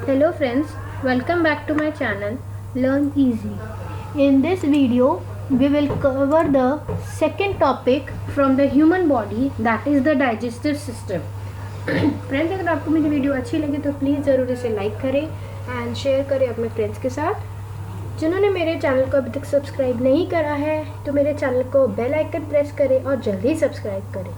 Hello friends, welcome back to my channel Learn Easy. In this video, we will cover the second topic from the human body, that is the digestive system. Friends, अगर आपको मेरी video अच्छी लगे तो please ज़रूर इसे like करें and share करें अपने फ्रेंड्स के साथ। जिन्होंने मेरे चैनल को अभी तक सब्सक्राइब नहीं करा है तो मेरे चैनल को बेल आइकन प्रेस करें और जल्दी सब्सक्राइब करें।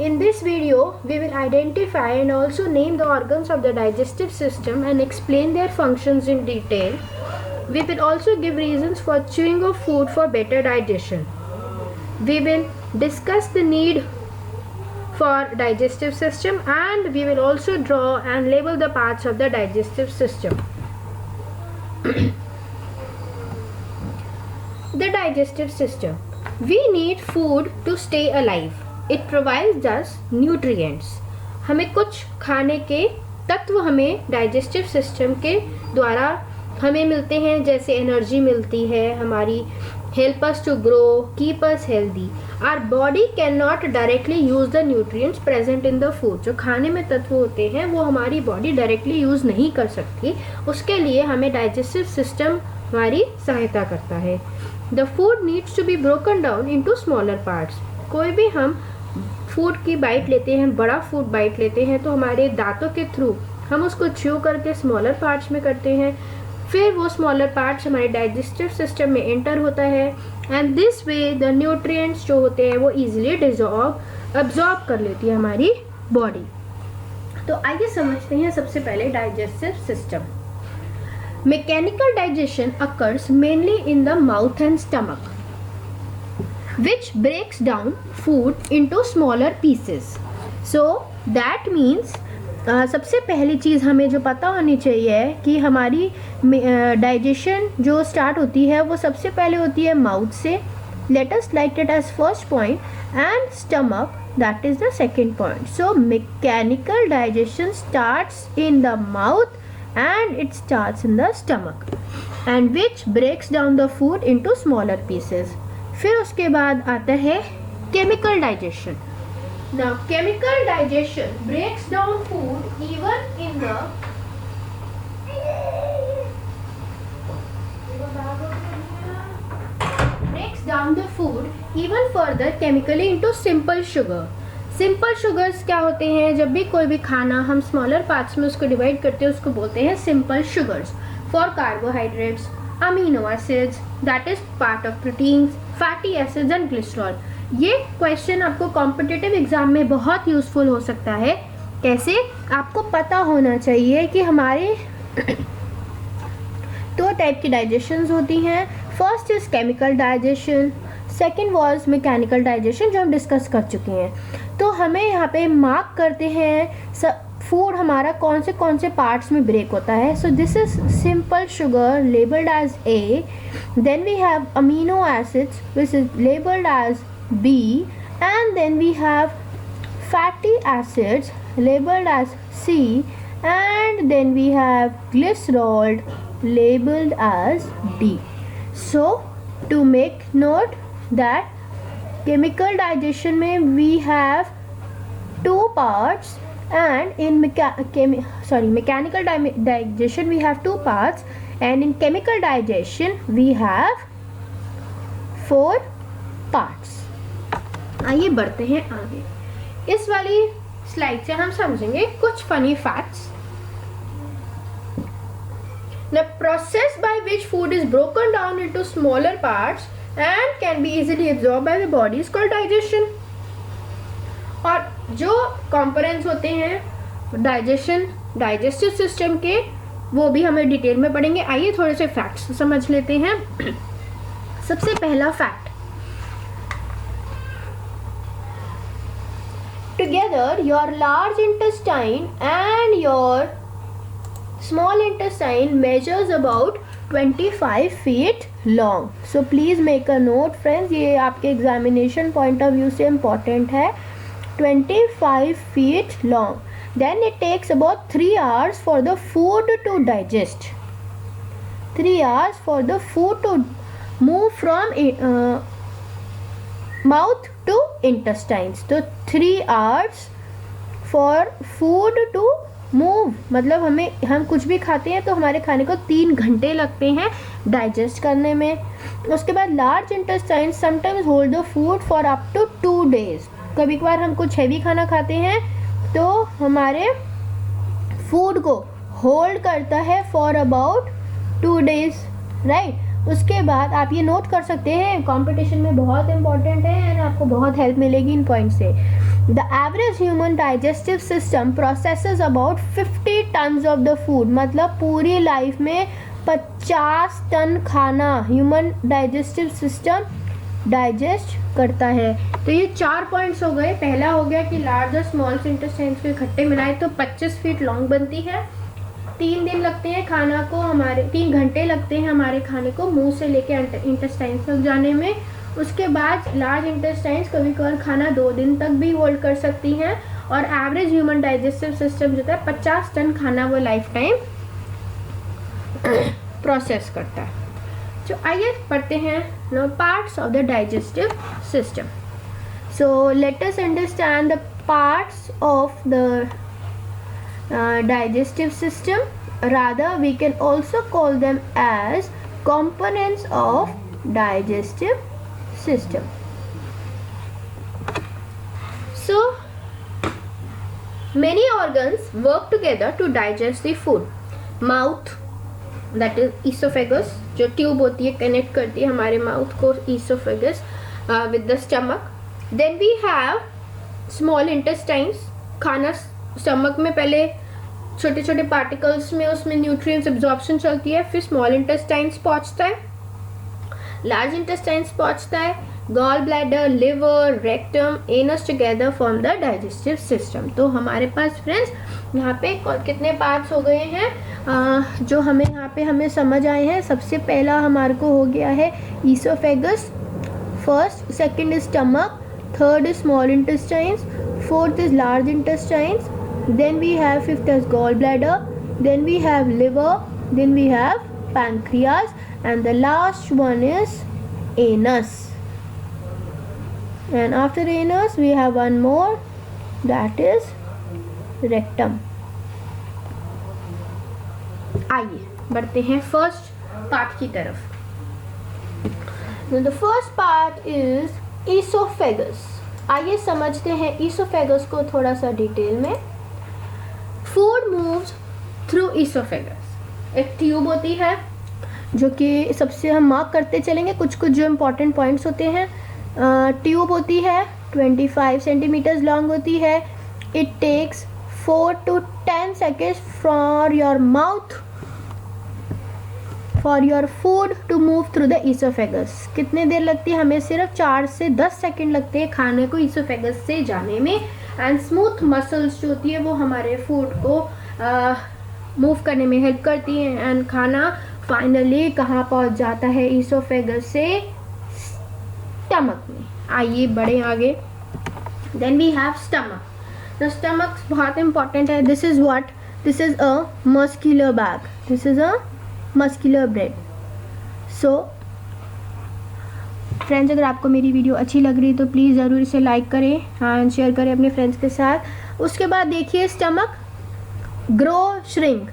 In this video, we will identify and also name the organs of the digestive system and explain their functions in detail. We will also give reasons for chewing of food for better digestion. We will discuss the need for digestive system and we will also draw and label the parts of the digestive system. The digestive system. We need food to stay alive. It provides us nutrients. हमें कुछ खाने के तत्व हमें digestive system के द्वारा हमें मिलते हैं, जैसे एनर्जी मिलती है हमारी, help us to grow, keep us healthy. Our body can not directly use the nutrients present in the food. जो खाने में तत्व होते हैं वो हमारी बॉडी डायरेक्टली यूज नहीं कर सकती, उसके लिए हमें डाइजेस्टिव सिस्टम हमारी सहायता करता है। The food needs to be broken down into smaller parts. कोई भी हम फूड की बाइट लेते हैं, बड़ा फूड बाइट लेते हैं, तो हमारे दांतों के थ्रू हम उसको च्यू करके स्मॉलर पार्ट्स में करते हैं, फिर वो स्मॉलर पार्ट्स हमारे डाइजेस्टिव सिस्टम में एंटर होता है and this way the nutrients जो होते हैं वो इजीली अब्जॉर्ब कर लेती है हमारी बॉडी। तो आइए समझते हैं सबसे पहले digestive system. Mechanical digestion occurs mainly in the mouth and stomach which breaks down food into smaller pieces. So that means सबसे पहली चीज़ हमें जो पता होनी चाहिए कि हमारी डाइजेशन जो स्टार्ट होती है वो सबसे पहले होती है माउथ से। Let us write it as first point and stomach, that is the second point. So mechanical digestion starts in the mouth and it starts in the stomach and which breaks down the food into smaller pieces. फिर उसके बाद आता है chemical digestion. Now chemical digestion breaks down food even in the breaks down the food even further chemically into simple sugar. Simple sugars क्या होते हैं? जब भी कोई भी खाना हम स्मॉलर पार्ट्स में उसको डिवाइड करते हैं उसको बोलते हैं simple sugars. For carbohydrates, amino acids, that is part of proteins, fatty acids and glycerol. ये क्वेश्चन आपको कॉम्पिटिटिव एग्जाम में बहुत यूजफुल हो सकता है। कैसे? आपको पता होना चाहिए कि हमारे दो टाइप की डाइजेशंस होती हैं। First is chemical digestion, second was mechanical digestion जो हम डिस्कस कर चुके हैं। तो हमें यहाँ पे मार्क करते हैं फूड हमारा कौन से पार्ट्स में ब्रेक होता है। So this is simple sugar labelled as A, then we have amino acids which is labelled as B, and then we have fatty acids labeled as C, and then we have glycerol labeled as D. So to make note that chemical digestion में we have two parts and in mechanical digestion we have two parts and in chemical digestion we have 4 parts. आइए बढ़ते हैं आगे। इस वाली slide से हम समझेंगे कुछ funny facts. The process by which food is broken down into smaller parts and can be easily absorbed by the body is called digestion. और जो कंपोनेंट्स होते हैं डाइजेस्टिव सिस्टम के वो भी हमें डिटेल में पढ़ेंगे। आइए थोड़े से फैक्ट्स समझ लेते हैं। सबसे पहला fact, together your large intestine and your small intestine measures about 25 feet long. So please make a note friends, ये आपके एग्जामिनेशन पॉइंट ऑफ व्यू से इम्पॉर्टेंट है। 25 feet long. Then it takes about 3 hours for the food to digest. 3 hours for the food to move from mouth to intestines. So 3 hours for food to move, मतलब हम कुछ भी खाते हैं तो हमारे खाने को 3 घंटे लगते हैं डाइजेस्ट करने में। उसके बाद large intestine sometimes hold the food for up to 2 days। कभी कभार हम कुछ हैवी खाना खाते हैं तो हमारे फूड को होल्ड करता है फॉर अबाउट 2 days, राइट। उसके बाद आप ये नोट कर सकते हैं, कंपटीशन में बहुत इंपॉर्टेंट है एंड आपको बहुत हेल्प मिलेगी इन पॉइंट से। The average human digestive system processes about 50 tons of the food, मतलब पूरी लाइफ में 50 टन खाना ह्यूमन डाइजेस्टिव सिस्टम डाइजेस्ट करता है। तो ये 4 पॉइंट्स हो गए। पहला हो गया कि लार्ज और स्मॉल इंटेस्टाइन्स को इकट्ठे मिलाए तो 25 फीट लॉन्ग बनती है। 3 दिन लगते हैं खाना को, हमारे 3 घंटे लगते हैं हमारे खाने को मुंह से लेके इंटेस्टाइन्स तक जाने में। उसके बाद लार्ज इंटेस्टाइन्स कभी कभार खाना 2 दिन तक भी होल्ड कर सकती हैं और एवरेज ह्यूमन डाइजेस्टिव सिस्टम जो है 50 टन खाना वो लाइफ टाइम प्रोसेस करता है। तो आइए पढ़ते हैं parts of the digestive system. So let us understand the parts of the digestive system, rather we can also call them as components of digestive system. So many organs work together to digest the food. Mouth, that is esophagus, जो tube होती है connect करती है हमारे mouth को esophagus with the stomach. Then we have small intestines, खाना stomach में पहले छोटे छोटे पार्टिकल्स में उसमें न्यूट्रिएंट्स एब्जॉर्प्शन चलती है, फिर स्मॉल इंटेस्टाइन्स पहुंचता है, लार्ज इंटेस्टाइन्स पहुंचता है, gall bladder, liver, rectum, anus together form the digestive system. तो हमारे पास फ्रेंड्स यहाँ पे कितने पार्ट्स हो गए हैं जो हमें यहाँ पे हमें समझ आए हैं। सबसे पहला हमारे को हो गया है oesophagus, first, second is stomach, third is small intestines, fourth is large intestines, then we have fifth as gallbladder, then we have liver, then we have pancreas, and the last one is anus. And after anus we have one more, that is rectum. आइए बढ़ते हैं first part की तरफ। Now the first part is esophagus. आइए समझते हैं oesophagus को थोड़ा सा डिटेल में। Food moves through oesophagus. एक ट्यूब होती है जो कि सबसे हम मार्क करते चलेंगे, कुछ कुछ जो इम्पोर्टेंट पॉइंट्स होते हैं। ट्यूब होती है 25 सेंटीमीटर्स लॉन्ग होती है। It takes 4 to 10 seconds for your mouth for your food to move through the oesophagus. कितने देर लगती है? हमें सिर्फ 4 से 10 सेकेंड लगते हैं खाने को ईसोफेगस से जाने में। एंड स्मूथ मसल्स जो होती है वो हमारे फूड को मूव करने में हेल्प करती हैं एंड खाना फाइनली कहाँ पहुँच जाता है? ईसोफेगस से स्टमक में। आइए बढ़े आगे। Then we have stomach. The stomach बहुत इंपॉर्टेंट है। This is what? This is a muscular bag, this is a muscular bread. So friends, अगर आपको मेरी वीडियो अच्छी लग रही तो प्लीज़ ज़रूर इसे लाइक करें एंड शेयर करें अपने फ्रेंड्स के साथ। उसके बाद देखिए स्टमक ग्रो श्रिंक,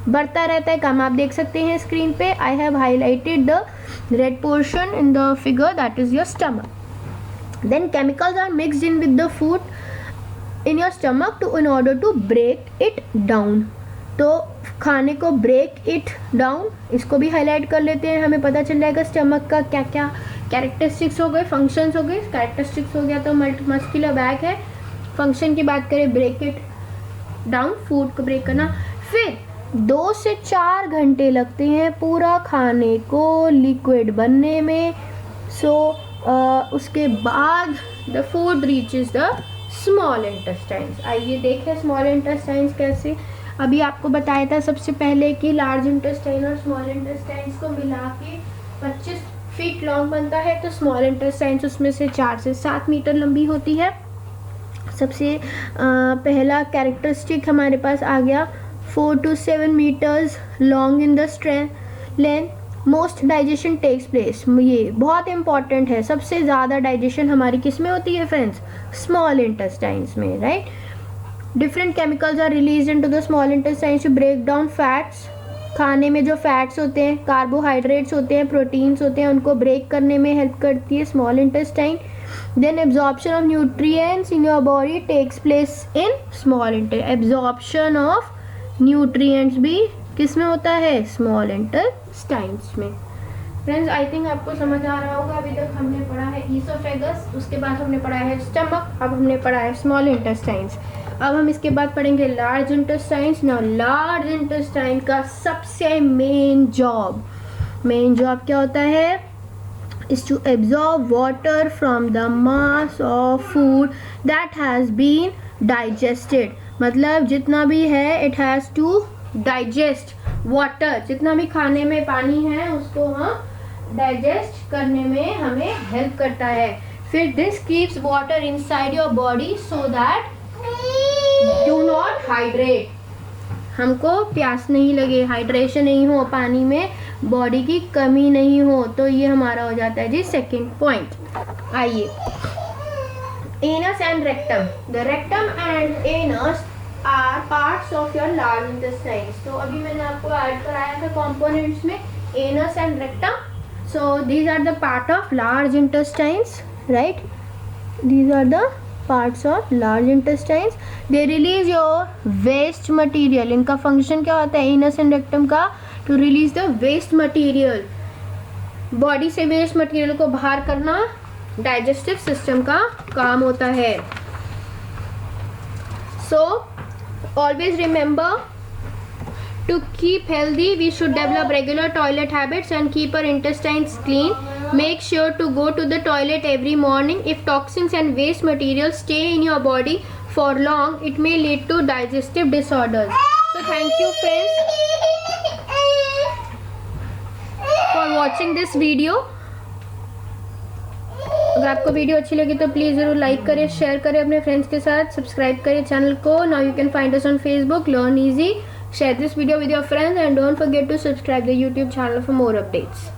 बढ़ता रहता है, कम। आप देख सकते हैं स्क्रीन पे, I have highlighted the red portion in the figure, that is your stomach. Then chemicals are mixed in with the food in your stomach to in order to break it down. तो खाने को break it down, इसको भी highlight कर लेते हैं, हमें पता चल जाएगा स्टमक का क्या क्या कैरेक्टरिस्टिक्स हो गए, फंक्शंस हो गए। कैरेक्टरिस्टिक्स हो गया तो मस्कुलर बैग है। फंक्शन की बात करें, ब्रेक इट डाउन, फूड को ब्रेक करना। फिर 2 से 4 घंटे लगते हैं पूरा खाने को लिक्विड बनने में। सो उसके बाद the food reaches the small intestines. आइए देखें स्मॉल इंटेस्टाइन्स कैसे। अभी आपको बताया था सबसे पहले कि लार्ज इंटेस्टाइन और स्मॉल इंटेस्टाइन्स को मिला के 25 फीट लॉन्ग बनता है, तो स्मॉल इंटेस्टाइन्स उसमें से 4 से 7 मीटर लंबी होती है। सबसे पहला कैरेक्टरिस्टिक हमारे पास आ गया 4 to 7 meters long in the length. Most digestion takes place, ये बहुत इंपॉर्टेंट है। सबसे ज़्यादा डाइजेशन हमारी किस में होती है फ्रेंड्स? स्मॉल इंटेस्टाइन्स में, right. Different chemicals are release into the small intestine to break down fats. खाने में जो फैट्स होते हैं, कार्बोहाइड्रेट्स होते हैं, प्रोटीन्स होते हैं, उनको ब्रेक करने में हेल्प करती है small intestine. Then absorption of nutrients in your body takes place in small intestine. Absorption of nutrients भी किस में होता है? स्मॉल इंटेस्टाइन्स में। फ्रेंड्स, आई थिंक आपको समझ आ रहा होगा। अभी तक हमने पढ़ा है ईसोफेगस, उसके बाद हमने पढ़ा है स्टमक, अब हमने पढ़ा है स्मॉल इंटेस्टाइन्स। अब हम इसके बाद पढ़ेंगे large intestines. Now large intestine का सबसे मेन जॉब क्या होता है? is to absorb water from the mass of food that has been digested। मतलब जितना भी है it has to digest water, जितना भी खाने में पानी है उसको हम डाइजेस्ट करने में हमें हेल्प करता है। फिर this keeps water inside your body so that do not hydrate, हमको प्यास नहीं लगे, हाइड्रेशन नहीं हो, पानी में बॉडी की कमी नहीं हो। तो ये हमारा हो जाता है जी सेकंड पॉइंट। आइए, anus and rectum. The rectum and anus are parts of your large intestines. तो अभी मैंने आपको ऐड कराया था कंपोनेंट्स में anus and rectum. So these are the part of large intestines, right? These are the parts of large intestines. They release your waste material. इनका function क्या होता है anus and rectum का? To release the waste material. Body से waste material को बाहर करना digestive system का काम होता है। So always remember, to keep healthy we should develop regular toilet habits and keep our intestines clean. Make sure to go to the toilet every morning. If toxins and waste materials stay in your body for long, it may lead to digestive disorders. So thank you friends for watching this video. अगर आपको video अच्छी लगी तो please ज़रूर like करें, share करें अपने friends के साथ, सब्सक्राइब करें चैनल को। Now you can find us on Facebook, Learn Easy. Share this video with your friends and don't forget to subscribe the YouTube channel for more updates.